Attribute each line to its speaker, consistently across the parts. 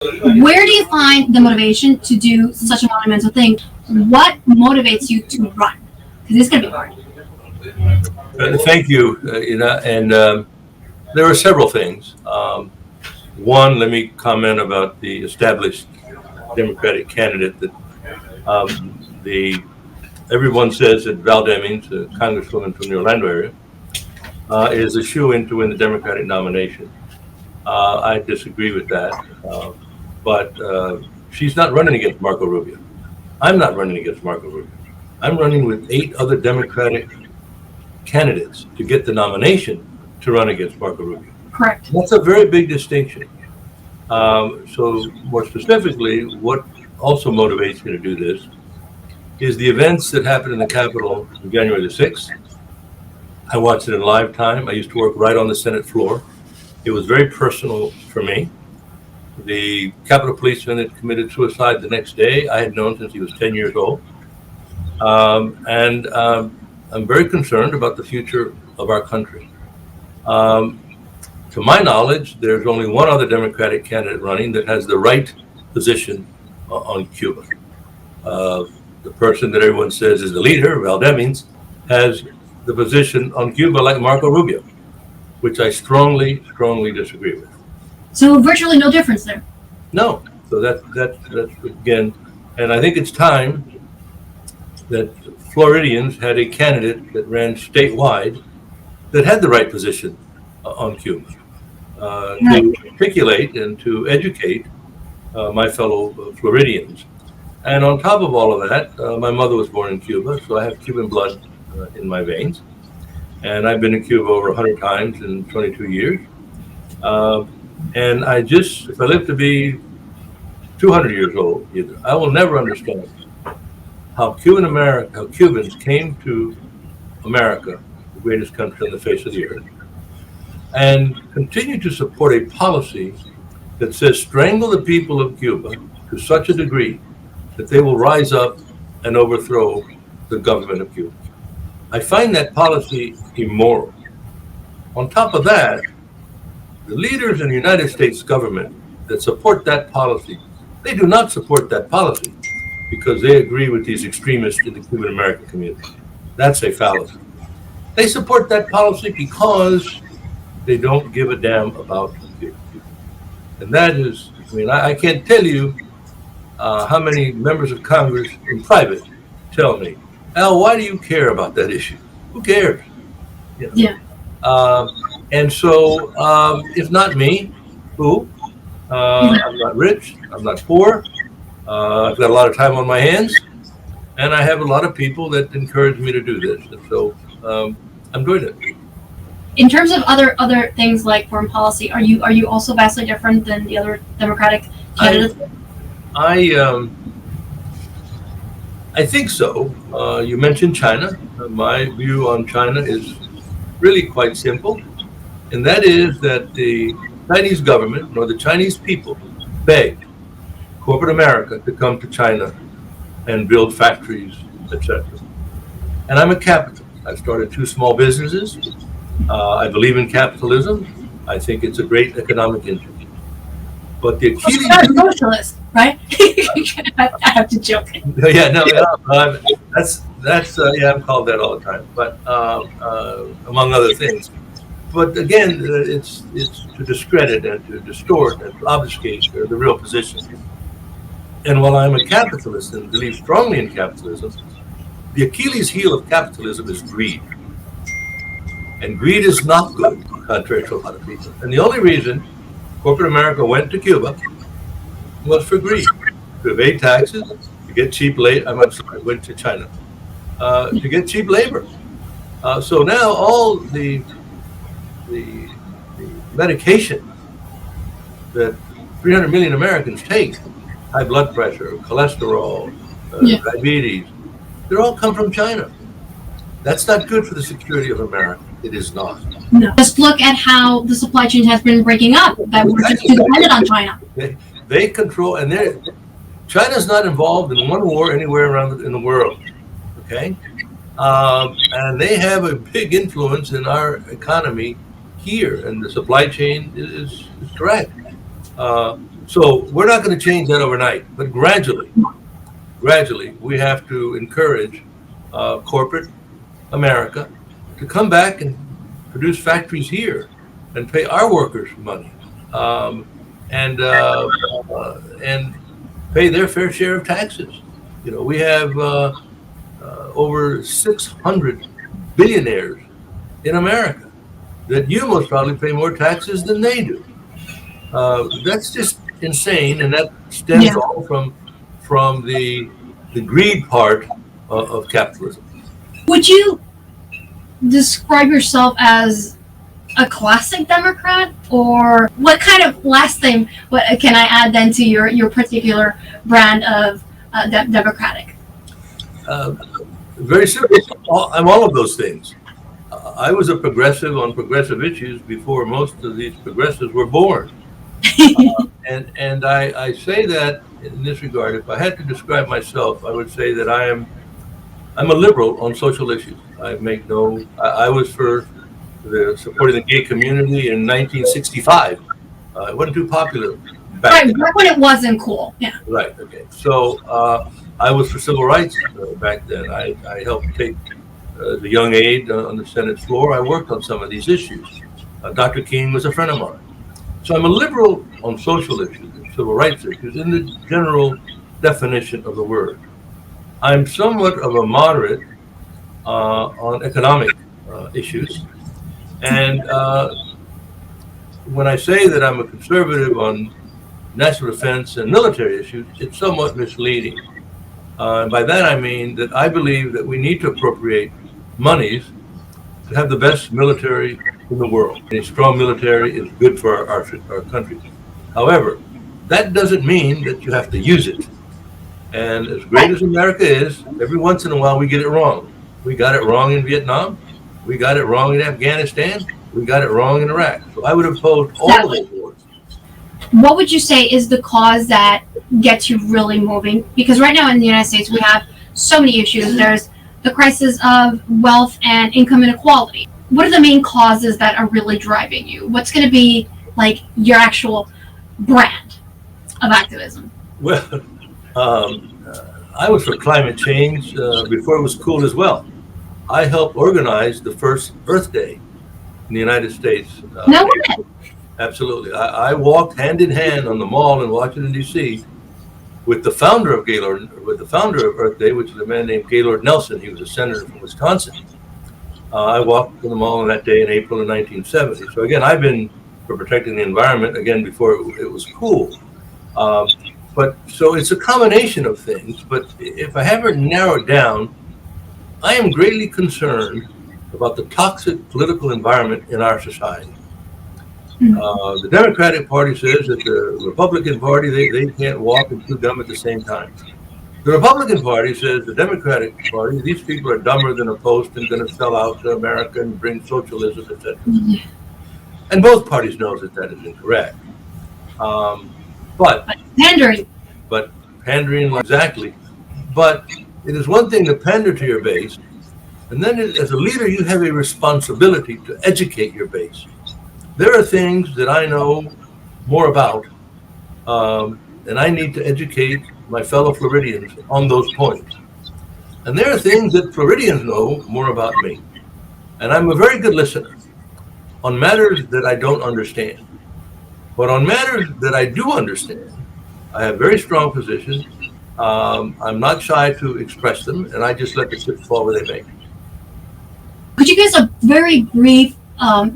Speaker 1: Where do you find the motivation to do such a monumental thing? What motivates you to run? Because it's going to be hard.
Speaker 2: Thank you. And there are several things. One, let me comment about the established Democratic candidate that the everyone says that Val Demings, a congresswoman from the Orlando area, is a shoo-in to win the Democratic nomination. I disagree with that, but she's not running against Marco Rubio. I'm not running against Marco Rubio. I'm running with 8 other Democratic candidates to get the nomination to run against Marco Rubio.
Speaker 1: Correct.
Speaker 2: That's a very big distinction. So more specifically, what also motivates me to do this is the events that happened in the Capitol on January the 6th. I watched it in live time. I used to work right on the Senate floor. It was very personal for me. The Capitol policeman that committed suicide the next day, I had known since he was 10 years old. And I'm very concerned about the future of our country. To my knowledge, there's only one other Democratic candidate running that has the right position on Cuba. The person that everyone says is the leader, Val Demings, has the position on Cuba like Marco Rubio, which I strongly disagree with.
Speaker 1: So virtually no difference there.
Speaker 2: No. So that's again, and I think it's time that Floridians had a candidate that ran statewide that had the right position on Cuba to articulate and to educate my fellow Floridians. And on top of all of that, my mother was born in Cuba, so I have Cuban blood in my veins. And I've been in Cuba over 100 times in 22 years. And if I live to be 200 years old, I will never understand how Cubans came to America, the greatest country on the face of the earth, and continue to support a policy that says strangle the people of Cuba to such a degree that they will rise up and overthrow the government of Cuba. I find that policy immoral. On top of that, the leaders in the United States government that support that policy, they do not support that policy because they agree with these extremists in the Cuban American community. That's a fallacy. They support that policy because they don't give a damn about Cuba. And that is, I can't tell you how many members of Congress in private tell me, Al, why do you care about that issue? Who cares?
Speaker 1: Yeah.
Speaker 2: And so, if not me, who? I'm not rich. I'm not poor. I've got a lot of time on my hands, and I have a lot of people that encourage me to do this. And so, I'm doing it.
Speaker 1: In terms of other things like foreign policy, are you also vastly different than the other Democratic candidates?
Speaker 2: I think so. You mentioned China. My view on China is really quite simple, and that is that the Chinese government or the Chinese people begged corporate America to come to China and build factories, etc. And I'm a capitalist. I've started 2 small businesses. I believe in capitalism. I think it's a great economic engine. But the Achilles
Speaker 1: You're a socialist, right? I have to joke.
Speaker 2: Yeah, no, that's I'm called that all the time. But among other things. But again, it's to discredit and to distort and to obfuscate the real position. And while I'm a capitalist and believe strongly in capitalism, the Achilles heel of capitalism is greed. And greed is not good, contrary to a lot of people. And the only reason corporate America went to Cuba was for greed, to evade taxes, to get cheap labor. Went to China to get cheap labor. So now all the medication that 300 million Americans take, high blood pressure, cholesterol, diabetes, they all come from China. That's not good for the security of America. It is not.
Speaker 1: No. Just look at how the supply chain has been breaking up. That we're just too dependent on China.
Speaker 2: They control, and China's not involved in one war anywhere around in the world. Okay, and they have a big influence in our economy here, and the supply chain is correct. So we're not going to change that overnight, but gradually, we have to encourage corporate America to come back and produce factories here and pay our workers money, um, and pay their fair share of taxes. You know, we have over 600 billionaires in America that you most probably pay more taxes than they do. That's just insane, and that stems
Speaker 1: Yeah.
Speaker 2: all from the greed part of capitalism.
Speaker 1: Would you describe yourself as a classic Democrat, or what kind of last thing? What can I add then to your particular brand of Democratic?
Speaker 2: Uh, Very simple. I'm all of those things. I was a progressive on progressive issues before most of these progressives were born. And I say that in this regard. If I had to describe myself, I would say that I'm a liberal on social issues. I was for supporting the gay community in 1965. It wasn't too popular back
Speaker 1: Right,
Speaker 2: then.
Speaker 1: back when it wasn't cool. Yeah.
Speaker 2: Right. Okay. So I was for civil rights back then. I helped take the young aide on the Senate floor. I worked on some of these issues. Dr. King was a friend of mine. So I'm a liberal on social issues and civil rights issues in the general definition of the word. I'm somewhat of a moderate on economic issues. And when I say that I'm a conservative on national defense and military issues, it's somewhat misleading. And by that I mean that I believe that we need to appropriate monies to have the best military in the world. A strong military is good for our country. However, that doesn't mean that you have to use it. And as great as America is, every once in a while we get it wrong. We got it wrong in Vietnam. We got it wrong in Afghanistan. We got it wrong in Iraq. So I would oppose all of those wars.
Speaker 1: What would you say is the cause that gets you really moving? Because right now in the United States, we have so many issues. There's the crisis of wealth and income inequality. What are the main causes that are really driving you? What's going to be like your actual brand of activism?
Speaker 2: Well, I was for climate change before it was cool as well. I helped organize the first Earth Day in the United States.
Speaker 1: No way.
Speaker 2: Absolutely. I walked hand in hand on the mall in Washington, D.C. with the founder of Earth Day, which is a man named Gaylord Nelson. He was a senator from Wisconsin. I walked on the mall on that day in April of 1970. So again, I've been for protecting the environment, again, before it was cool. But so it's a combination of things. But if I have it narrowed down, I am greatly concerned about the toxic political environment in our society. The Democratic Party says that the Republican Party, they can't walk and chew gum at the same time. The Republican Party says the Democratic Party, these people are dumber than a post and going to sell out to America and bring socialism, etc. And both parties know that that is incorrect. But
Speaker 1: Pandering.
Speaker 2: but pandering, exactly. But it is one thing to pander to your base, and then as a leader, you have a responsibility to educate your base. There are things that I know more about, and I need to educate my fellow Floridians on those points. And there are things that Floridians know more about me. And I'm a very good listener on matters that I don't understand. But on matters that I do understand, I have very strong positions. I'm not shy to express them, and I just let the chips fall where they may.
Speaker 1: Could you give us a very brief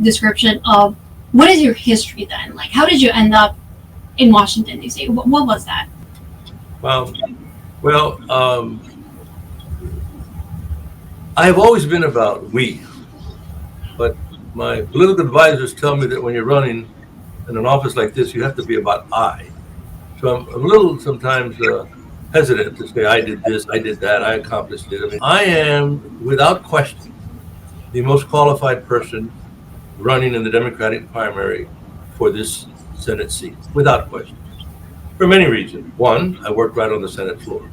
Speaker 1: description of what is your history then? Like, how did you end up in Washington, D.C.? What was that?
Speaker 2: Well, I have always been about we, but my political advisors tell me that when you're running in an office like this, you have to be about I. So I'm a little sometimes hesitant to say I did this, I did that, I accomplished it. I mean, I am, without question, the most qualified person running in the Democratic primary for this Senate seat, without question, for many reasons. One, I worked right on the Senate floor.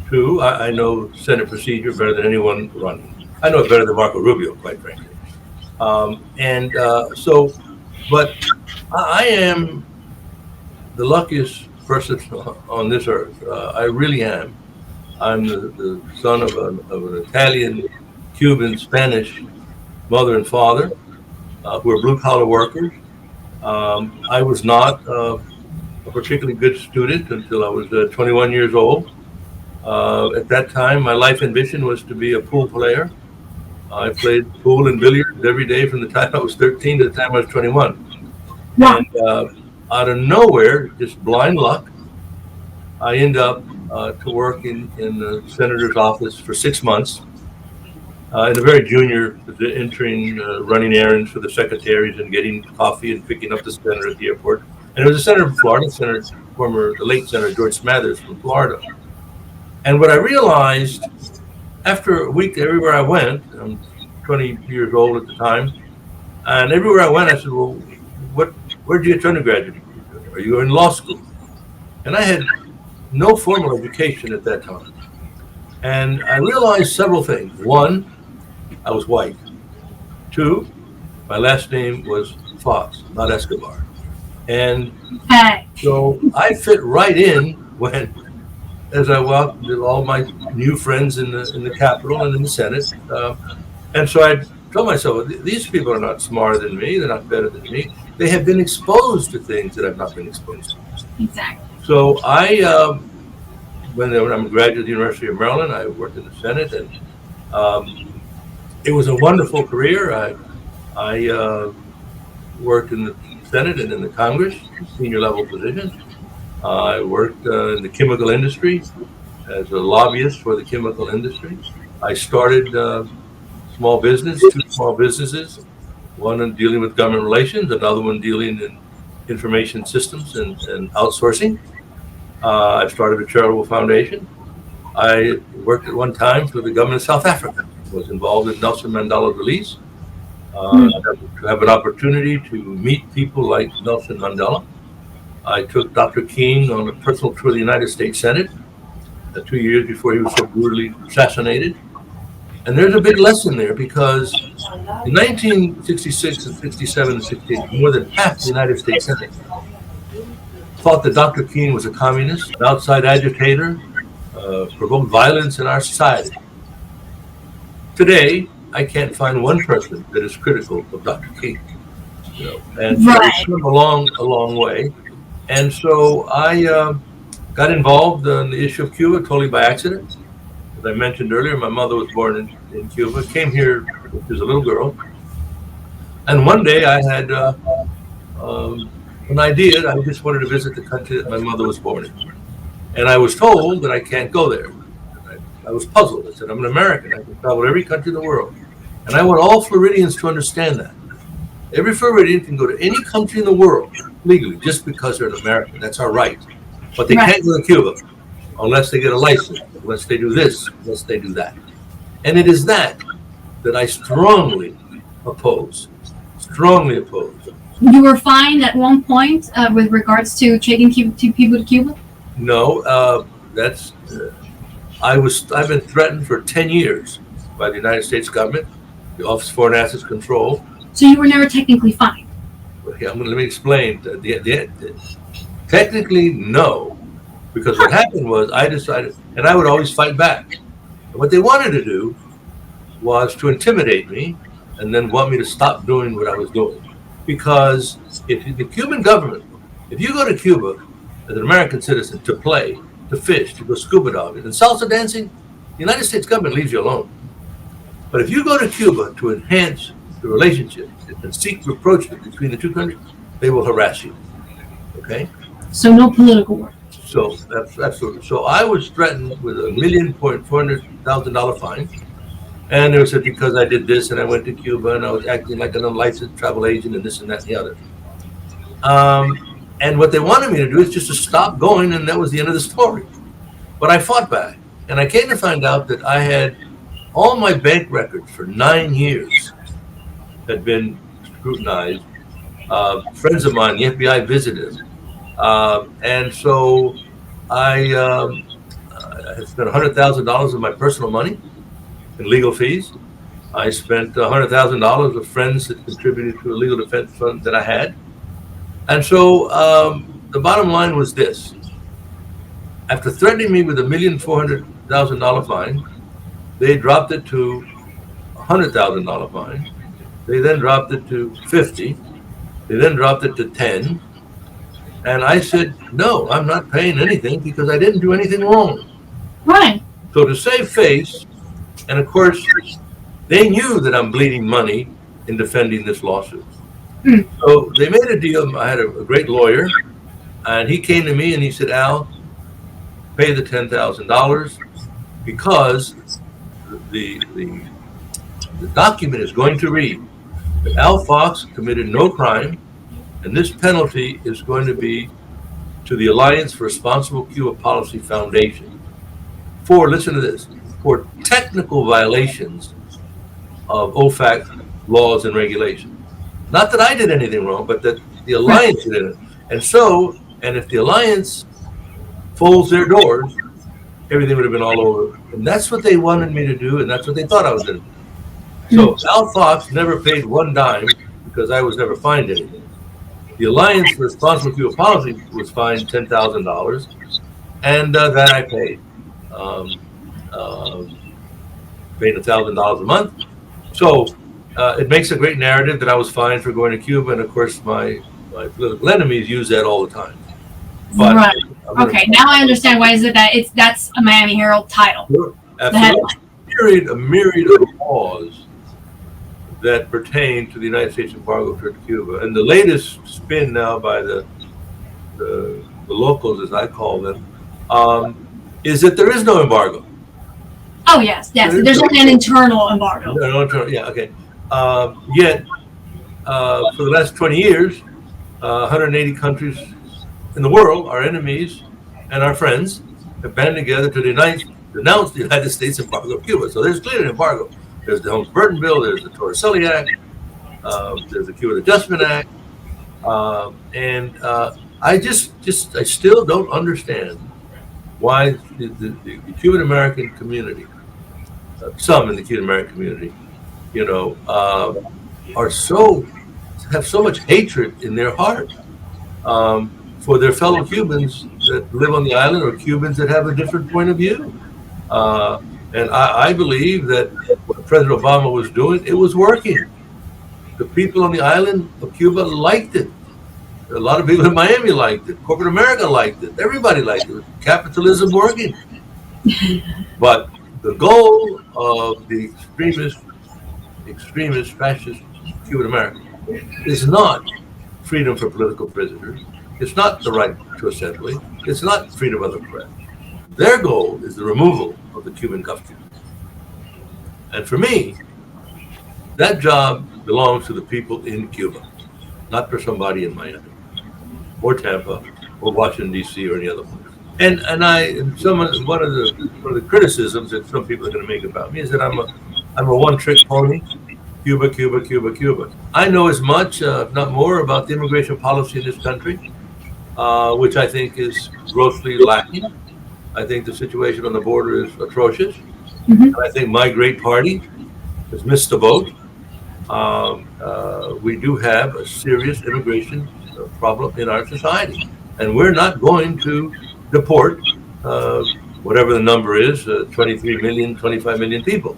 Speaker 2: Two, I know Senate procedure better than anyone running. I know it better than Marco Rubio, quite frankly. But I am the luckiest person on this earth. I really am. I'm the son of an Italian, Cuban, Spanish mother and father who are blue collar workers. I was not a particularly good student until I was 21 years old. At that time, my life ambition was to be a pool player. I played pool and billiards every day from the time I was 13 to the time I was 21.
Speaker 1: Wow.
Speaker 2: And out of nowhere, just blind luck, I end up to work in the senator's office for 6 months in a very junior, entering, running errands for the secretaries and getting coffee and picking up the senator at the airport. And it was a senator from Florida, the late Senator George Smathers from Florida. And what I realized after a week, everywhere I went, I'm 20 years old at the time, and everywhere I went, I said, well, where did you get your undergraduate? Are you in law school? And I had no formal education at that time. And I realized several things. One, I was white. Two, my last name was Fox, not Escobar. And
Speaker 1: Hey.
Speaker 2: so I fit right in when, as I walked with all my new friends in the Capitol and in the Senate. And so I told myself, these people are not smarter than me. They're not better than me. They have been exposed to things that I've not been exposed to.
Speaker 1: Exactly.
Speaker 2: So when I'm a graduate of the University of Maryland, I worked in the Senate, and it was a wonderful career. I worked in the Senate and in the Congress, senior level positions. I worked in the chemical industry as a lobbyist for the chemical industry. I started small business, 2 small businesses, one in dealing with government relations, another one dealing in information systems and outsourcing. I started a charitable foundation. I worked at one time for the government of South Africa. Was involved in Nelson Mandela's release. To have an opportunity to meet people like Nelson Mandela. I took Dr. King on a personal tour of the United States Senate 2 years before he was so brutally assassinated. And there's a big lesson there because in 1966 and 67 and 68, more than half the United States Senate thought that Dr. King was a communist, an outside agitator, provoked violence in our society. Today, I can't find one person that is critical of Dr. King. And so it's come a long way. And so I got involved in the issue of Cuba totally by accident. As I mentioned earlier, my mother was born in Cuba, came here when she was a little girl. And one day I had an idea. I just wanted to visit the country that my mother was born in. And I was told that I can't go there. I was puzzled. I said, I'm an American. I can travel to every country in the world. And I want all Floridians to understand that. Every Floridian can go to any country in the world legally just because they're an American. That's our right. But they can't go to Cuba unless they get a license, unless they do this, unless they do that. And it is that I strongly oppose. Strongly oppose.
Speaker 1: You were fined at one point with regards to taking people to Cuba?
Speaker 2: No, that's. I've been threatened for 10 years by the United States government, the Office of Foreign Assets Control.
Speaker 1: So you were never technically fined?
Speaker 2: Okay, let me explain. Technically, no, because what happened was I decided, and I would always fight back. And what they wanted to do was to intimidate me and then want me to stop doing what I was doing. Because if the Cuban government, if you go to Cuba as an American citizen to play, to fish, to go scuba diving, and salsa dancing, the United States government leaves you alone. But if you go to Cuba to enhance the relationship and seek rapprochement between the two countries, they will harass you. Okay?
Speaker 1: So no political work.
Speaker 2: So that's absolutely. So I was threatened with $1,400,000 fine. And it was because I did this and I went to Cuba and I was acting like an unlicensed travel agent and this and that and the other. And what they wanted me to do is just to stop going, and that was the end of the story. But I fought back, and I came to find out that I had all my bank records for 9 years had been scrutinized. Friends of mine, the FBI visited, and so I spent $100,000 of my personal money in legal fees. I spent $100,000 of friends that contributed to a legal defense fund that I had. And so the bottom line was this. After threatening me with $1,400,000 fine, they dropped it to $100,000 fine. They then dropped it to 50. They then dropped it to 10. And I said, no, I'm not paying anything because I didn't do anything wrong.
Speaker 1: Right.
Speaker 2: So to save face, and of course, they knew that I'm bleeding money in defending this lawsuit. So they made a deal. I had a great lawyer, and he came to me and he said, Al, pay the $10,000 because the document is going to read that Al Fox committed no crime, and this penalty is going to be to the Alliance for Responsible Cuba Policy Foundation for, listen to this, for technical violations of OFAC laws and regulations. Not that I did anything wrong, but that the Alliance did it. And if the Alliance folds their doors, everything would have been all over. And that's what they wanted me to do, and that's what they thought I was going to do. So Al Fox never paid one dime because I was never fined anything. The Alliance for Responsible Cuba Policy was fined $10,000, and that I paid. Paid $1,000 a month. So it makes a great narrative that I was fined for going to Cuba, and of course my political enemies use that all the time. But
Speaker 1: right. Okay, now I understand why is it that that's a Miami Herald title.
Speaker 2: Sure, absolutely. A myriad of laws that pertain to the United States embargo toward Cuba. And the latest spin now by the locals, as I call them, is that there is no embargo.
Speaker 1: Oh, yes. There's an internal embargo.
Speaker 2: No internal, yeah, okay. Yet, for the last 20 years, 180 countries in the world, our enemies and our friends, have banded together to denounce the United States embargo of Cuba. So there's clearly an embargo. There's the Helms-Burton Bill, there's the Torricelli Act, there's the Cuban Adjustment Act, and I still don't understand why the Cuban American community, some in the Cuban American community, have so much hatred in their heart for their fellow Cubans that live on the island or Cubans that have a different point of view. And I believe that what President Obama was doing, it was working. The people on the island of Cuba liked it. A lot of people in Miami liked it. Corporate America liked it. Everybody liked it. Capitalism working. But the goal of the extremist fascist Cuban America is not freedom for political prisoners. It's not the right to assembly. It's not freedom of the press. Their goal is the removal of the Cuban government. And for me, that job belongs to the people in Cuba, not for somebody in Miami or Tampa or Washington, D.C. or any other place. And one of the criticisms that some people are going to make about me is that I'm a one-trick pony. Cuba, Cuba, Cuba, Cuba. I know as much, if not more, about the immigration policy in this country, which I think is grossly lacking. I think the situation on the border is atrocious. And I think my great party has missed the boat. We do have a serious immigration problem in our society. And we're not going to deport whatever the number is, 23 million, 25 million people.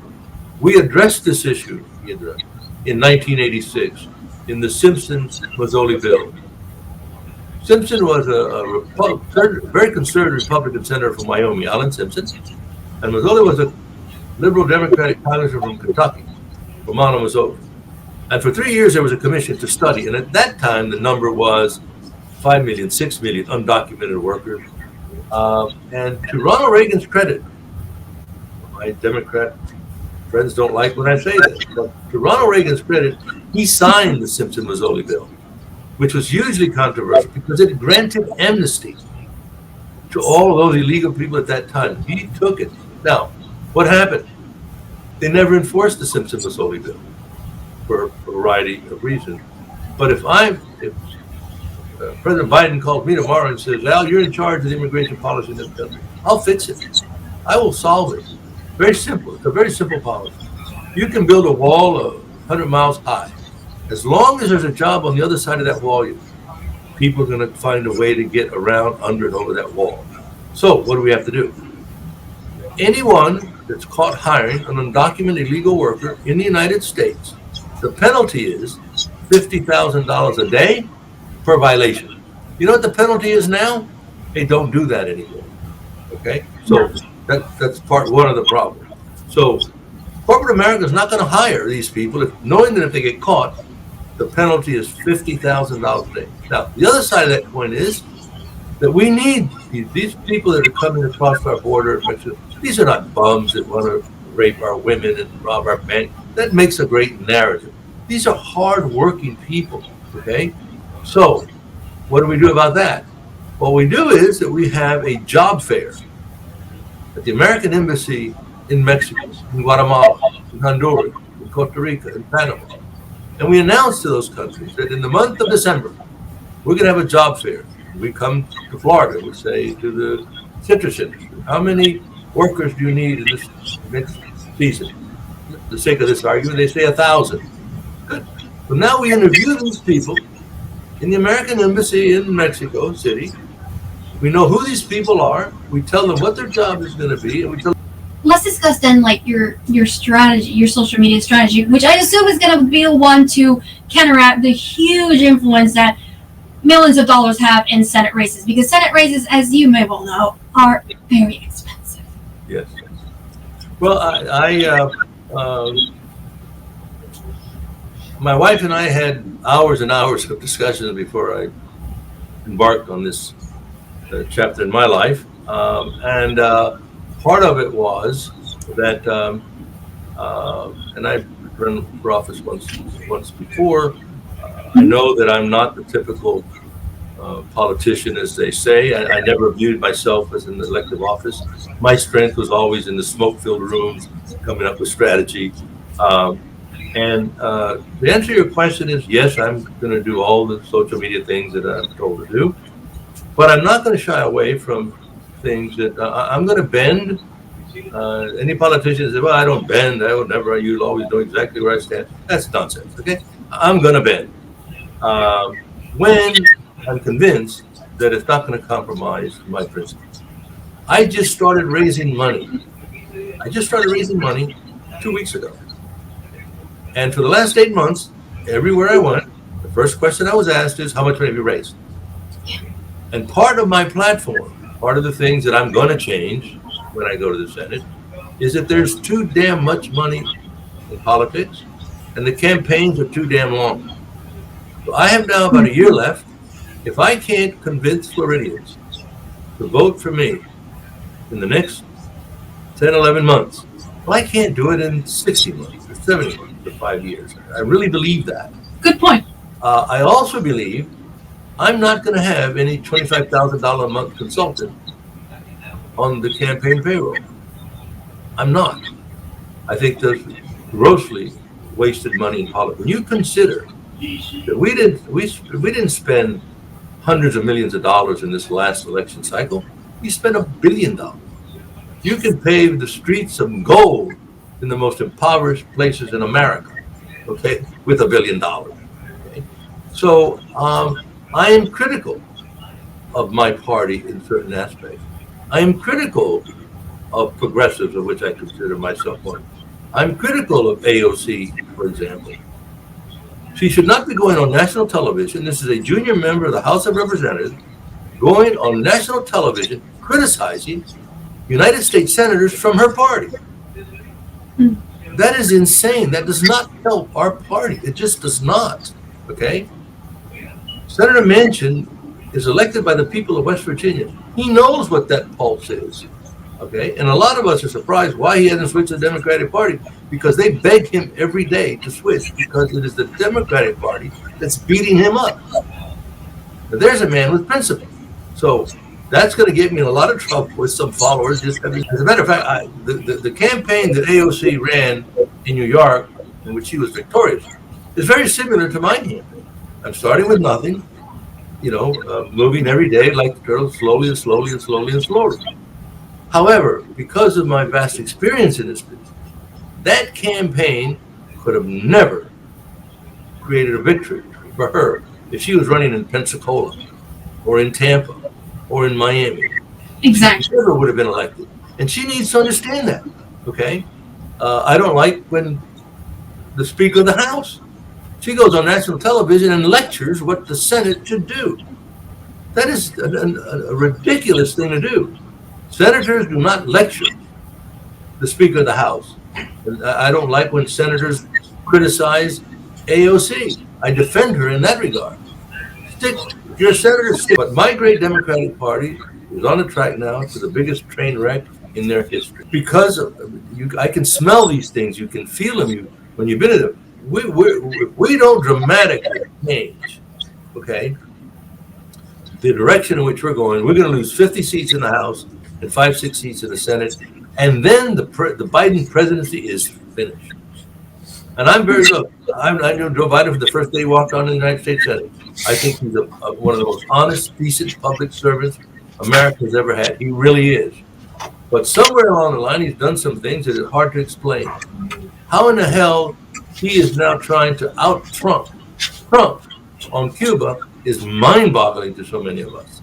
Speaker 2: We addressed this issue, Yadira, in 1986 in the Simpson-Mazzoli bill. Simpson was a very conservative Republican senator from Wyoming, Alan Simpson, and Mazzoli was a liberal Democratic congressman from Kentucky, from Mount Mazzoli. And for 3 years, there was a commission to study, and at that time, the number was 5 million, 6 million undocumented workers. And to Ronald Reagan's credit, my Democrat friends don't like when I say this, but to Ronald Reagan's credit, he signed the Simpson-Mazzoli bill, which was hugely controversial because it granted amnesty to all of those illegal people at that time. He took it. Now, what happened? They never enforced the Simpson-Mazzoli bill for a variety of reasons. But if President Biden calls me tomorrow and says, Al, you're in charge of the immigration policy in this country, I'll fix it. I will solve it. Very simple. It's a very simple policy. You can build a wall 100 miles high. As long as there's a job on the other side of that wall, people are going to find a way to get around, under, and over that wall. So what do we have to do? Anyone that's caught hiring an undocumented illegal worker in the United States, the penalty is $50,000 a day per violation. You know what the penalty is now? Hey, don't do that anymore. Okay, so that's part one of the problem. So corporate America is not going to hire these people knowing that if they get caught, the penalty is $50,000 a day. Now, the other side of that coin is that we need these people that are coming across our border. These are not bums that want to rape our women and rob our bank. That makes a great narrative. These are hard-working people, okay? So what do we do about that? What we do is that we have a job fair at the American Embassy in Mexico, in Guatemala, in Honduras, in Costa Rica, in Panama. And we announce to those countries that in the month of December, we're going to have a job fair. We come to Florida, we say to the citrus industry, how many workers do you need in this next season? For the sake of this argument, they say 1,000. Good. So now we interview these people in the American Embassy in Mexico City. We know who these people are. We tell them what their job is going to be, and we tell.
Speaker 1: Let's discuss then, like your strategy, your social media strategy, which I assume is going to be the one to counteract the huge influence that millions of dollars have in Senate races, because Senate races, as you may well know, are very expensive.
Speaker 2: Yes. Well, my wife and I had hours and hours of discussions before I embarked on this chapter in my life, and part of it was that, and I've run for office once before. I know that I'm not the typical politician, as they say. I never viewed myself as an elective office. My strength was always in the smoke-filled rooms, coming up with strategy. And the answer to your question is yes, I'm going to do all the social media things that I'm told to do, but I'm not going to shy away from things that I'm going to bend. Any politician says, well, I don't bend, I would never, you'll always know exactly where I stand. That's nonsense, okay? I'm going to bend when I'm convinced that it's not going to compromise my principles. I just started raising money. 2 weeks ago. And for the last 8 months, everywhere I went, the first question I was asked is, how much money have you raised? And part of my platform, part of the things that I'm going to change when I go to the Senate, is that there's too damn much money in politics, and the campaigns are too damn long. So I have now about a year left. If I can't convince Floridians to vote for me in the next 10, 11 months, well, I can't do it in 60 months or 70 months or 5 years. I really believe that.
Speaker 1: Good point.
Speaker 2: I also believe I'm not going to have any $25,000 a month consultant on the campaign payroll. I'm not. I think there's grossly wasted money in politics. When you consider that we didn't spend hundreds of millions of dollars in this last election cycle, we spent $1 billion. You can pave the streets of gold in the most impoverished places in America, okay, with $1 billion. Okay? So I am critical of my party in certain aspects. I am critical of progressives, of which I consider myself one. I'm critical of AOC, for example. She should not be going on national television. This is a junior member of the House of Representatives going on national television criticizing United States senators from her party. That is insane. That does not help our party. It just does not. Okay? Senator Manchin is elected by the people of West Virginia. He knows what that pulse is. Okay? And a lot of us are surprised why he hasn't switched to the Democratic Party, because they beg him every day to switch, because it is the Democratic Party that's beating him up. Now, there's a man with principle. So that's going to get me in a lot of trouble with some followers. As a matter of fact, the campaign that AOC ran in New York, in which she was victorious, is very similar to my campaign. I'm starting with nothing, moving every day like the turtle, slowly and slowly and slowly and slowly. However, because of my vast experience in this business, that campaign could have never created a victory for her if she was running in Pensacola or in Tampa or in Miami.
Speaker 1: Exactly.
Speaker 2: She never would have been elected. And she needs to understand that, okay? I don't like when the Speaker of the House, she goes on national television and lectures what the Senate should do. That is a ridiculous thing to do. Senators do not lecture the Speaker of the House. And I don't like when senators criticize AOC. I defend her in that regard. If you're a senator, stick. But my great Democratic Party is on the track now to the biggest train wreck in their history. Because I can smell these things. You can feel them when you've been in them. We don't dramatically change, okay, the direction in which we're going. We're going to lose 50 seats in the House and 5-6 seats in the Senate. And then the Biden presidency is finished. And I'm very look. I knew Joe Biden from the first day he walked on in the United States Senate. I think he's one of the most honest, decent public servants America has ever had. He really is. But somewhere along the line, he's done some things that are hard to explain. How in the hell he is now trying to out-Trump Trump on Cuba is mind-boggling to so many of us.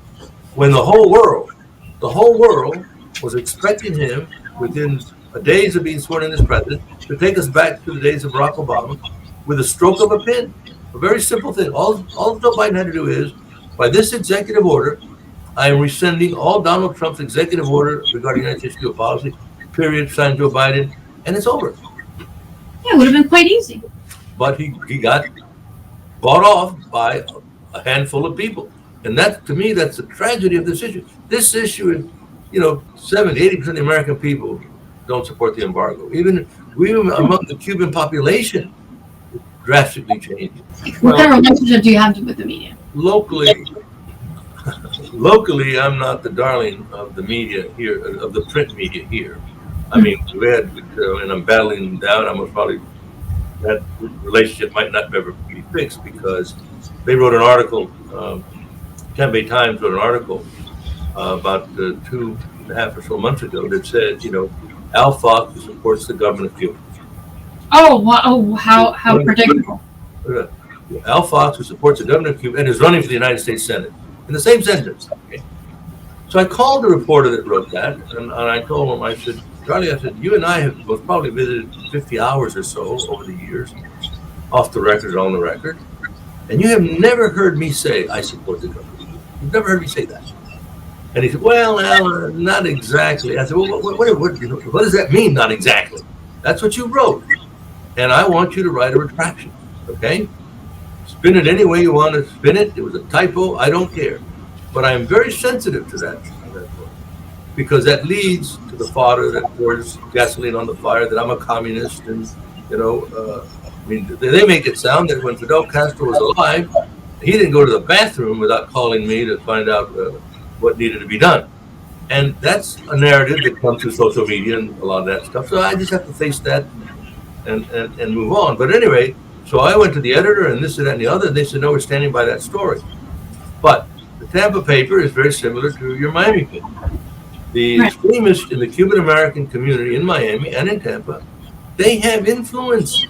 Speaker 2: When the whole world was expecting him within days of being sworn in as president to take us back to the days of Barack Obama with a stroke of a pen. A very simple thing. All Joe Biden had to do is, by this executive order, I am rescinding all Donald Trump's executive order regarding United States Cuba policy, period, signed Joe Biden, and it's over.
Speaker 1: Yeah, it would have been quite easy.
Speaker 2: But he got bought off by a handful of people. And that, to me, that's the tragedy of this issue. This issue is, 70-80% of the American people don't support the embargo. Even among the Cuban population, it drastically changed.
Speaker 1: What kind of relationship do you have with the media?
Speaker 2: Locally, I'm not the darling of the media here, of the print media here. I mean, we had, and I'm battling down. I'm probably, that relationship might not ever be fixed because they wrote an article. Tampa Bay Times wrote an article about 2.5 or so months ago that said, Al Fox supports the government of Cuba.
Speaker 1: Oh, wow. Oh, how predictable.
Speaker 2: Al Fox, who supports the government of Cuba and is running for the United States Senate, in the same sentence. Okay. So I called the reporter that wrote that, and I told him, I said, Charlie, you and I have both probably visited 50 hours or so over the years, off the record, on the record, and you have never heard me say I support the government. You've never heard me say that. And he said, well, Al, not exactly. I said, well, what does that mean, not exactly? That's what you wrote. And I want you to write a retraction, okay? Spin it any way you want to spin it. It was a typo. I don't care. But I am very sensitive to that because that leads to the fodder that pours gasoline on the fire, that I'm a communist. And, they make it sound that when Fidel Castro was alive, he didn't go to the bathroom without calling me to find out what needed to be done. And that's a narrative that comes through social media and a lot of that stuff. So I just have to face that and move on. But anyway, so I went to the editor and this and that and the other, and they said, no, we're standing by that story. But the Tampa paper is very similar to your Miami paper. The extremists in the Cuban American community in Miami and in Tampa, they have influence.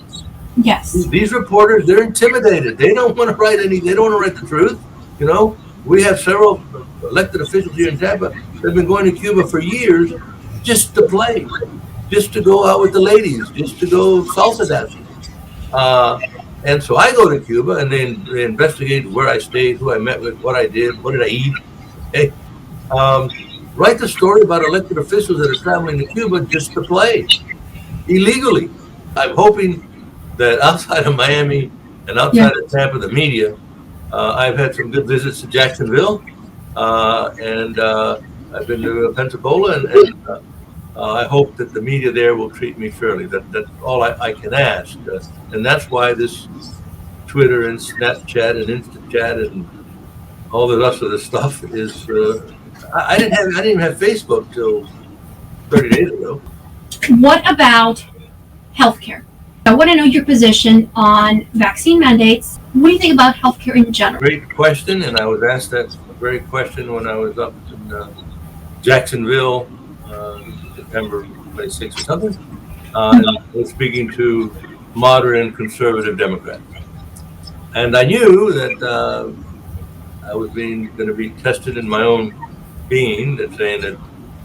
Speaker 1: Yes.
Speaker 2: These reporters, they're intimidated. They don't want to write they don't want to write the truth. We have several elected officials here in Tampa that have been going to Cuba for years just to play, just to go out with the ladies, just to go salsa dancing. And so I go to Cuba and they investigate where I stayed, who I met with, what I did, what did I eat. Okay. Write the story about elected officials that are traveling to Cuba just to play illegally. I'm hoping that outside of Miami and outside of Tampa, the media, I've had some good visits to Jacksonville, and I've been to Pensacola, and I hope that the media there will treat me fairly. That's all I can ask, and that's why this Twitter and Snapchat and InstaChat and all the rest of the stuff is. I didn't even have Facebook till 30 days ago.
Speaker 1: What about healthcare? I want to know your position on vaccine mandates. What do you think about healthcare in general?
Speaker 2: Great question, and I was asked that very question when I was up in Jacksonville, September 26th or something, and I was speaking to moderate and conservative Democrats. And I knew that I was going to be tested in my own being, and saying that,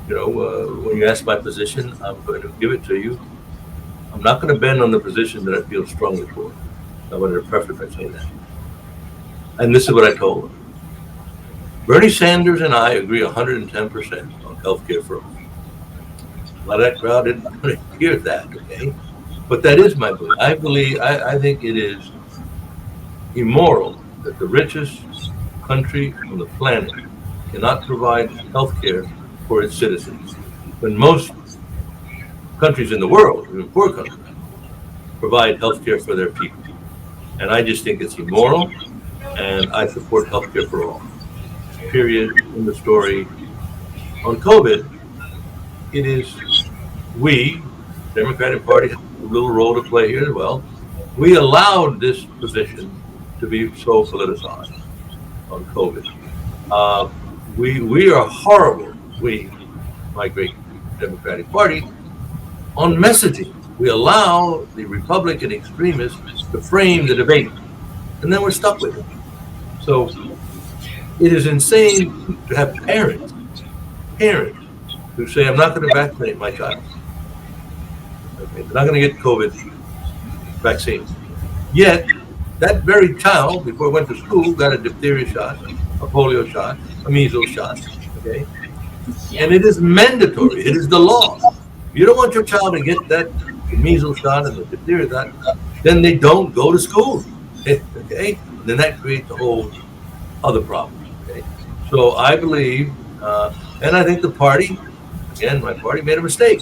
Speaker 2: when you ask my position, I'm going to give it to you. I'm not going to bend on the position that I feel strongly for. I wanted to preface by saying that. And this is what I told him. Bernie Sanders and I agree 110% on health care for all. A lot of that crowd didn't hear that, okay? But that is my belief. I think it is immoral that the richest country on the planet cannot provide health care for its citizens, when most countries in the world, even poor countries, provide health care for their people. And I just think it's immoral, and I support health care for all. Period. In the story. On COVID, it is we, Democratic Party, have a little role to play here as well. We allowed this position to be so politicized on COVID. We are horrible, my great Democratic Party, on messaging. We allow the Republican extremists to frame the debate, and then we're stuck with it. So it is insane to have parents who say, I'm not going to vaccinate my child. Okay, they're not going to get COVID vaccine. Yet, that very child, before it went to school, got a diphtheria shot, a polio shot, a measles shot. Okay? And it is mandatory. It is the law. If you don't want your child to get that measles shot and the diphtheria shot, then they don't go to school. Okay? And then that creates a whole other problem. Okay? So I believe, and I think the party, again, my party made a mistake.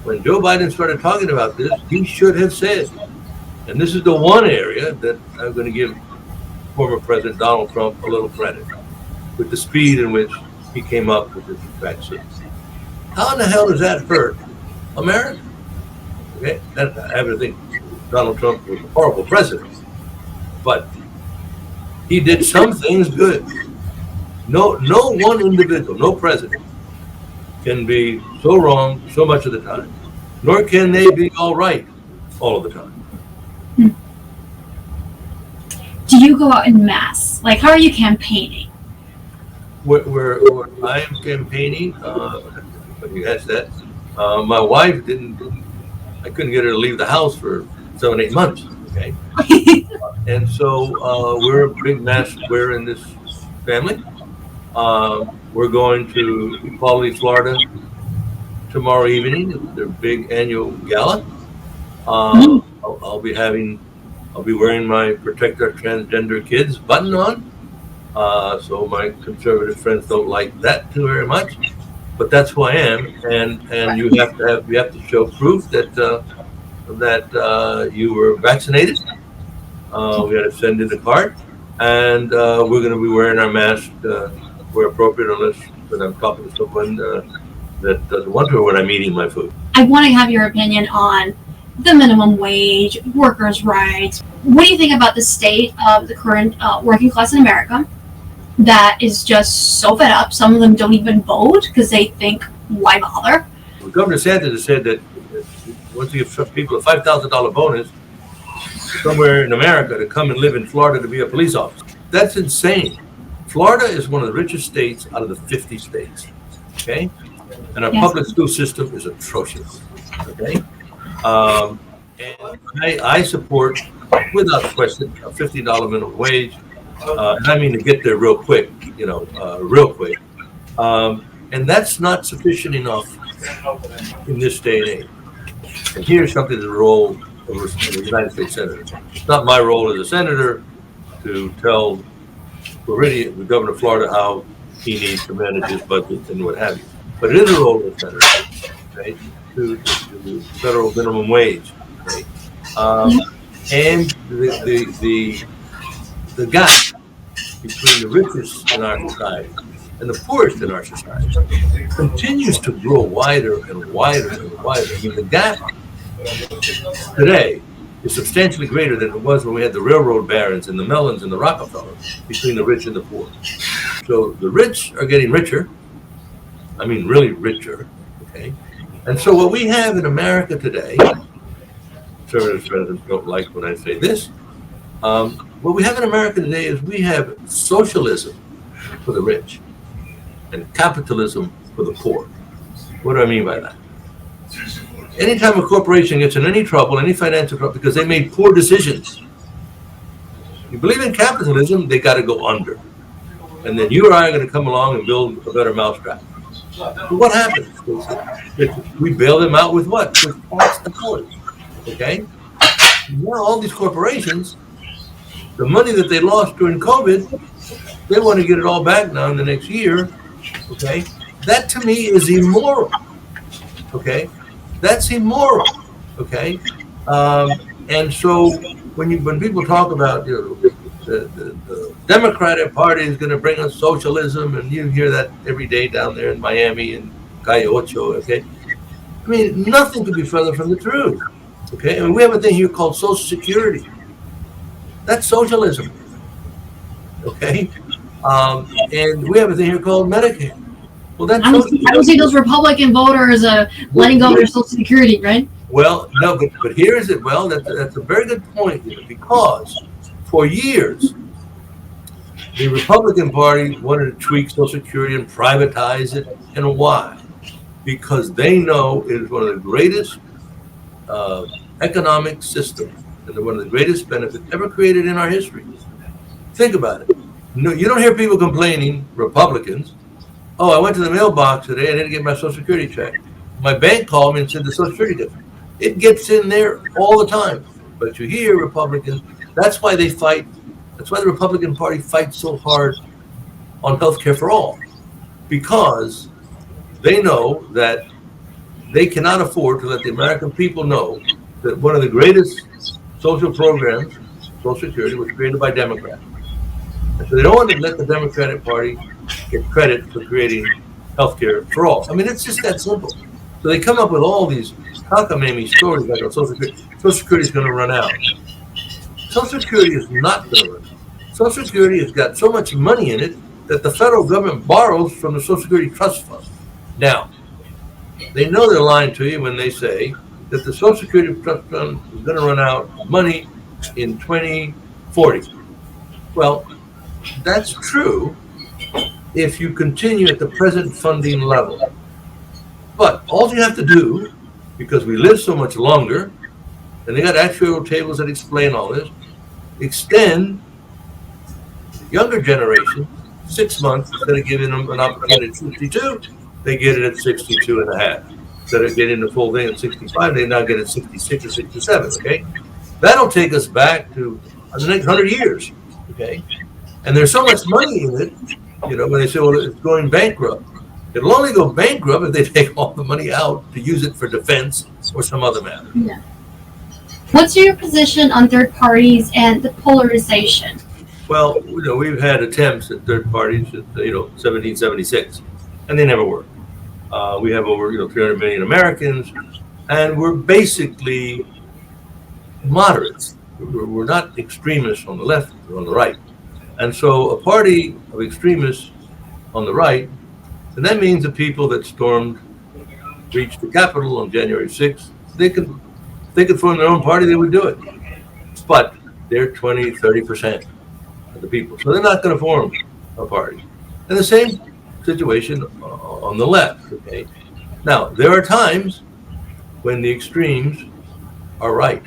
Speaker 2: When Joe Biden started talking about this, he should have said, and this is the one area that I'm going to give former President Donald Trump a little credit, with the speed in which he came up with this vaccine. How in the hell does that hurt America? Okay, I happen to think Donald Trump was a horrible president, but he did some things good. No one individual, no president, can be so wrong so much of the time, nor can they be all right all of the time.
Speaker 1: Do you go out in mass? Like, how are you campaigning?
Speaker 2: Where I am campaigning, when you ask that, my wife I couldn't get her to leave the house for 7-8 months, okay? And so we're a big mass square in this family. We're going to Equality, Florida tomorrow evening, their big annual gala. I'll be wearing my Protect Our Transgender Kids button on. So my conservative friends don't like that too very much, but that's who I am. And you have to show proof that you were vaccinated. We had to send in a card, and we're going to be wearing our mask where appropriate, unless when I'm talking to someone that doesn't want to, or when I'm eating my food.
Speaker 1: I want to have your opinion on the minimum wage, workers' rights. What do you think about the state of the current working class in America that is just so fed up? Some of them don't even vote because they think, why bother?
Speaker 2: Well, Governor Sanders has said that once you give some people a $5,000 bonus somewhere in America to come and live in Florida to be a police officer. That's insane. Florida is one of the richest states out of the 50 states. Okay? And our public school system is atrocious. Okay? And I support, without question, a $50 minimum wage. And I mean to get there real quick, real quick. And that's not sufficient enough in this day and age. And here's something to the role of a United States Senator. It's not my role as a senator to tell the governor of Florida how he needs to manage his budget and what have you. But it is a role of a senator, okay, to federal minimum wage. Okay? And the gap between the richest in our society and the poorest in our society continues to grow wider and wider and wider. I mean, the gap today is substantially greater than it was when we had the railroad barons and the Mellons and the Rockefellers between the rich and the poor. So the rich are getting richer. I mean, really richer. Okay. And so what we have in America today, conservative presidents don't like when I say this, what we have in America today is we have socialism for the rich and capitalism for the poor. What do I mean by that? Anytime a corporation gets in any trouble, any financial trouble, because they made poor decisions, you believe in capitalism, they got to go under. And then you or I are going to come along and build a better mousetrap. But what happens? We bail them out with what? With tax dollars. Okay? Now all these corporations, the money that they lost during COVID, they want to get it all back now in the next year. Okay? That to me is immoral. Okay? That's immoral. Okay? And so when people talk about, the Democratic Party is going to bring us socialism, and you hear that every day down there in Miami and Calle Ocho, okay? I mean, nothing could be further from the truth, okay? I mean, we have a thing here called Social Security. That's socialism, okay? And we have a thing here called Medicare. Well, that's
Speaker 1: I don't see those Republican voters letting go of their Social Security, right?
Speaker 2: Well, no, but here is it. Well, that's a very good point here, because for years, the Republican Party wanted to tweak Social Security and privatize it. And why? Because they know it is one of the greatest economic systems and one of the greatest benefits ever created in our history. Think about it. No, you don't hear people complaining, Republicans, oh, I went to the mailbox today, I didn't get my Social Security check. My bank called me and said the Social Security different. It gets in there all the time. But you hear Republicans, that's why they fight. That's why the Republican Party fights so hard on health care for all, because they know that they cannot afford to let the American people know that one of the greatest social programs, Social Security, was created by Democrats. And so they don't want to let the Democratic Party get credit for creating health care for all. I mean, it's just that simple. So they come up with all these cockamamie stories like, oh, Social Security is going to run out. Social Security is not going to run out. Social Security has got so much money in it that the federal government borrows from the Social Security Trust Fund. Now, they know they're lying to you when they say that the Social Security Trust Fund is going to run out of money in 2040. Well, that's true if you continue at the present funding level. But all you have to do, because we live so much longer, and they got actuarial tables that explain all this, extend the younger generation 6 months. Instead of giving them an opportunity at 62, they get it at 62 and a half. Instead of getting the full thing at 65, they now get it at 66 or 67, okay? That'll take us back to the next 100 years, okay? And there's so much money in it, when they say, well, it's going bankrupt. It'll only go bankrupt if they take all the money out to use it for defense or some other matter.
Speaker 1: Yeah. What's your position on third parties and the polarization?
Speaker 2: Well, we've had attempts at third parties since 1776, and they never worked. We have over 300 million Americans, and we're basically moderates. We're not extremists on the left or on the right. And so a party of extremists on the right, and that means the people that reached the Capitol on January 6th, they could form their own party, they would do it. But they're 20, 30% of the people. So they're not going to form a party. And the same situation on the left, okay? Now, there are times when the extremes are right.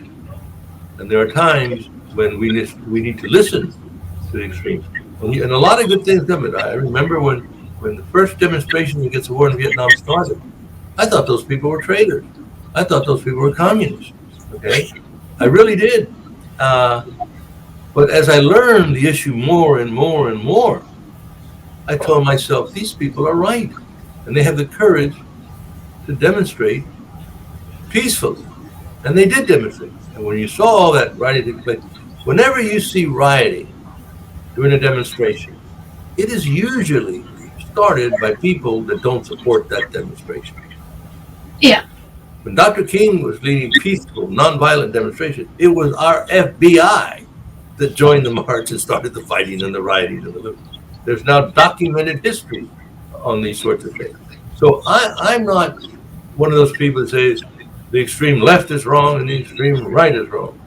Speaker 2: And there are times when we need to listen to the extremes. And a lot of good things come. I remember when the first demonstration against the war in Vietnam started, I thought those people were traitors. I thought those people were communists, okay? I really did. But as I learned the issue more and more and more, I told myself, these people are right. And they have the courage to demonstrate peacefully. And they did demonstrate. And when you saw all that rioting take place, whenever you see rioting during a demonstration, it is usually started by people that don't support that demonstration.
Speaker 1: Yeah.
Speaker 2: When Dr. King was leading peaceful, nonviolent demonstrations, it was our FBI that joined the march and started the fighting and the rioting and the looting. There's now documented history on these sorts of things. So I'm not one of those people that says the extreme left is wrong and the extreme right is wrong.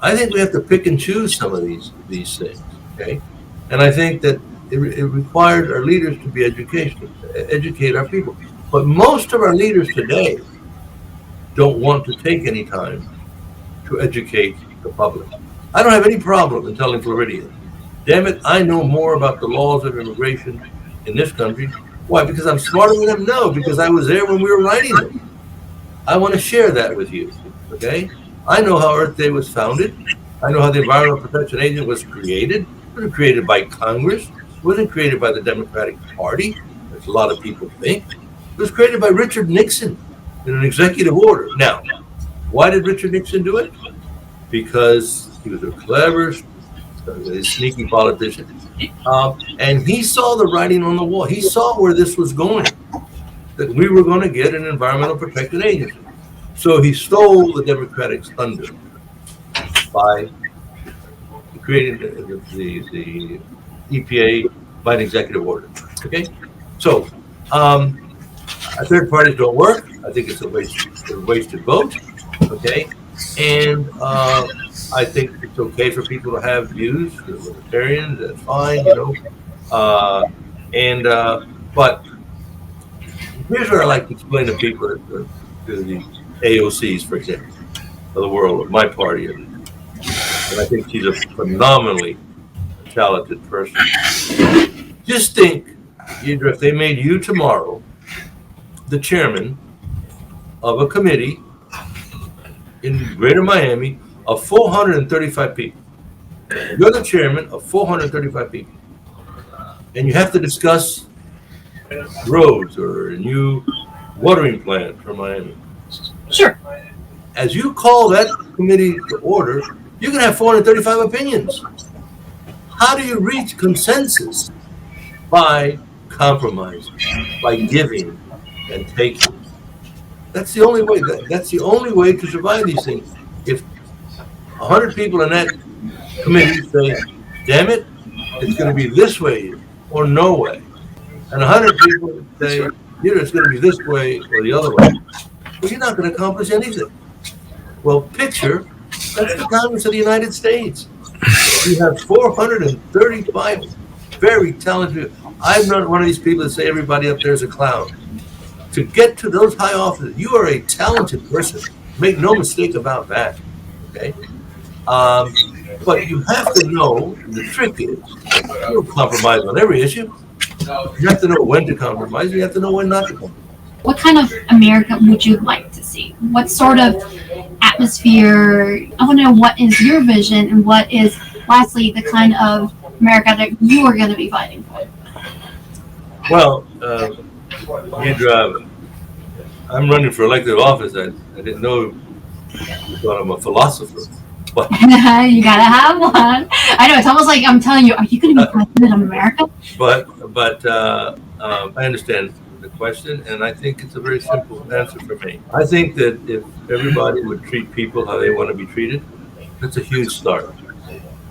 Speaker 2: I think we have to pick and choose some of these things, okay? And I think that it requires our leaders to be educate our people. But most of our leaders today don't want to take any time to educate the public. I don't have any problem in telling Floridians, damn it, I know more about the laws of immigration in this country. Why? Because I'm smarter than them? No, because I was there when we were writing them. I want to share that with you, okay? I know how Earth Day was founded. I know how the Environmental Protection Agency was created. It wasn't created by Congress. It wasn't created by the Democratic Party, as a lot of people think. It was created by Richard Nixon in an executive order. Now, why did Richard Nixon do it? Because he was a clever, sneaky politician. And he saw the writing on the wall. He saw where this was going, that we were going to get an Environmental Protection Agency. So he stole the Democratic thunder by creating the EPA by an executive order. Okay? So, third parties don't work. I think it's a wasted vote. Okay? And I think it's okay for people to have views. They're libertarians, that's fine, you know. But here's what I like to explain to people, to the AOCs, for example, of the world, of my party. And I think she's a phenomenally talented person. Just think, Yadira, if they made you tomorrow the chairman of a committee in Greater Miami of 435 people. You're the chairman of 435 people. And you have to discuss roads or a new watering plant for Miami.
Speaker 1: Sure.
Speaker 2: As you call that committee to order, you're going to have 435 opinions. How do you reach consensus? By compromising, by giving and taking. That's the only way. That's the only way to survive these things. If 100 people in that committee say, damn it, it's going to be this way or no way. And 100 people say, either it's going to be this way or the other way. Well, you're not going to accomplish anything. Well, picture, that's the Congress of the United States. You have 435 very talented. I'm not one of these people that say everybody up there is a clown. To get to those high offices, you are a talented person. Make no mistake about that. Okay? But you have to know, the trick is, you don't compromise on every issue. You have to know when to compromise. You have to know when not to compromise.
Speaker 1: What kind of America would you like to see? What sort of atmosphere? I want to know what is your vision and what is, lastly, the kind of America that you are going to be fighting for.
Speaker 2: Well, I'm running for elected office. I didn't know you thought I'm a philosopher. But,
Speaker 1: you gotta have one. I know, it's almost like I'm telling you, are you going to be president of America?
Speaker 2: But I understand the question, and I think it's a very simple answer for me. I think that if everybody would treat people how they want to be treated, that's a huge start.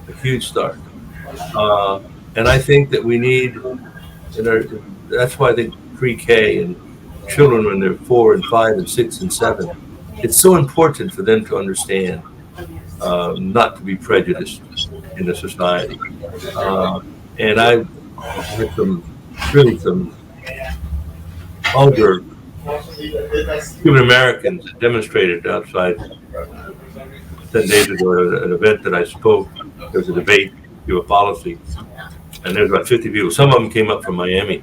Speaker 2: A huge start. And I think that we need, that's why I think pre-K and children when they're 4 and 5 and 6 and 7, it's so important for them to understand not to be prejudiced in the society. And I heard some older Cuban Americans that demonstrated outside 10 days ago at an event that I spoke. There was a debate, a policy, and there was about 50 people. Some of them came up from Miami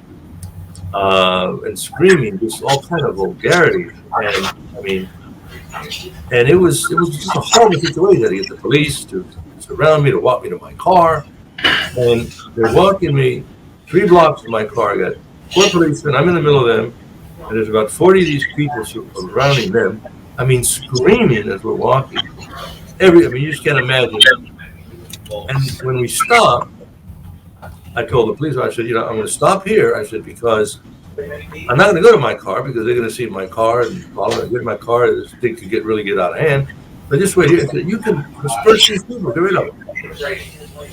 Speaker 2: and screaming just all kind of vulgarity. And I mean, and it was just a horrible situation. I had to get the police to surround me, to walk me to my car, and they're walking me 3 blocks from my car. I got 4 policemen. I'm in the middle of them, and there's about 40 of these people surrounding them. I mean, screaming as we're walking. You just can't imagine. And when we stopped, I told the police, I said, I'm going to stop here. I said, because I'm not going to go to my car because they're going to see my car and follow me. Get in my car, this thing could really get out of hand. But just wait here. I said, you can disperse these people, get rid of them.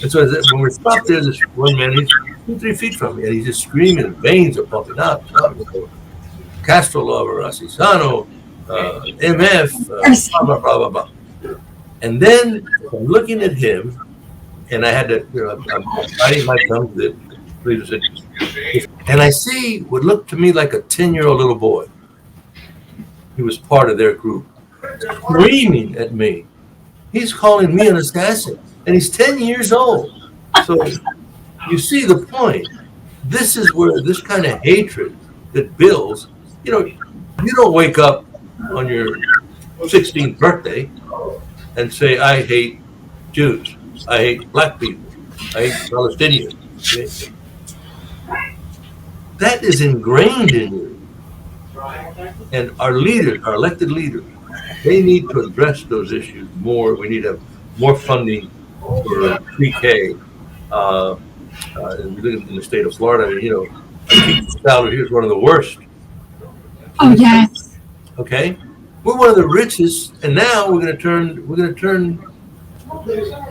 Speaker 2: And so when we're stopped there, this one man, he's 2-3 feet from me, and he's just screaming, and veins are pumping out. Castro lover, Asisano, MF, blah, blah, blah, blah, blah. And then I'm looking at him, and I had to, I'm biting my tongue that please said, and I see what looked to me like a 10-year-old little boy. He was part of their group, screaming at me. He's calling me an assassin, and he's 10 years old. So you see the point. This is where this kind of hatred that builds, you don't wake up on your 16th birthday and say, I hate Jews, I hate black people, I hate Palestinians. That is ingrained in you. And our leaders, our elected leaders, they need to address those issues more. We need to have more funding for pre-K. In the state of Florida, our teacher salary here is one of the worst.
Speaker 1: Oh, yes.
Speaker 2: Okay, we're one of the richest, and now we're going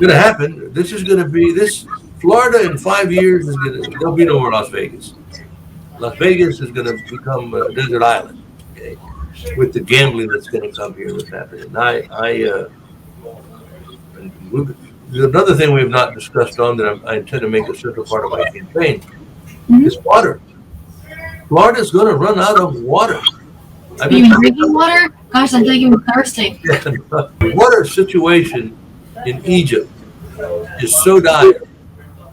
Speaker 2: to happen. This is going to be this Florida in 5 years there'll be no more Las Vegas. Las Vegas is going to become a desert island, okay, with the gambling that's going to come here. What's happening? Another thing we have not discussed on that I intend to make a central part of my campaign is water. Florida's going to run out of water.
Speaker 1: You mean drinking water? Gosh, I'm thinking I'm thirsty.
Speaker 2: The water situation in Egypt is so dire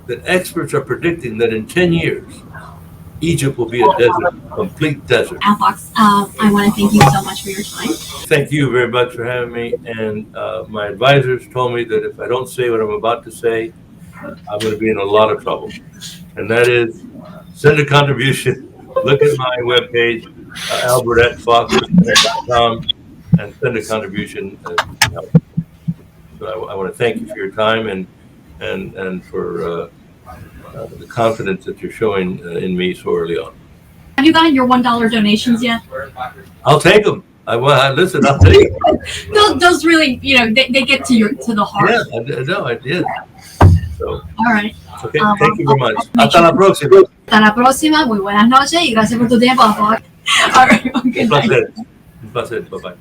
Speaker 2: that experts are predicting that in 10 years, Egypt will be a desert, complete desert.
Speaker 1: Alfox, I want to thank you so much for your time.
Speaker 2: Thank you very much for having me. And my advisors told me that if I don't say what I'm about to say, I'm going to be in a lot of trouble. And that is, send a contribution, look at my webpage, albert@fox.com, and send a contribution. So I want to thank you for your time and for the confidence that you're showing in me so early on.
Speaker 1: Have you gotten your $1 donations yet?
Speaker 2: I'll take them. Listen, I'll take them.
Speaker 1: Those really, they get to the heart.
Speaker 2: Yeah, I did. So,
Speaker 1: all right.
Speaker 2: Okay, thank you very much. Hasta la próxima.
Speaker 1: Hasta la próxima. Muy buenas noches y gracias por tu tiempo. All right. Good night.
Speaker 2: Un placer. Bye-bye.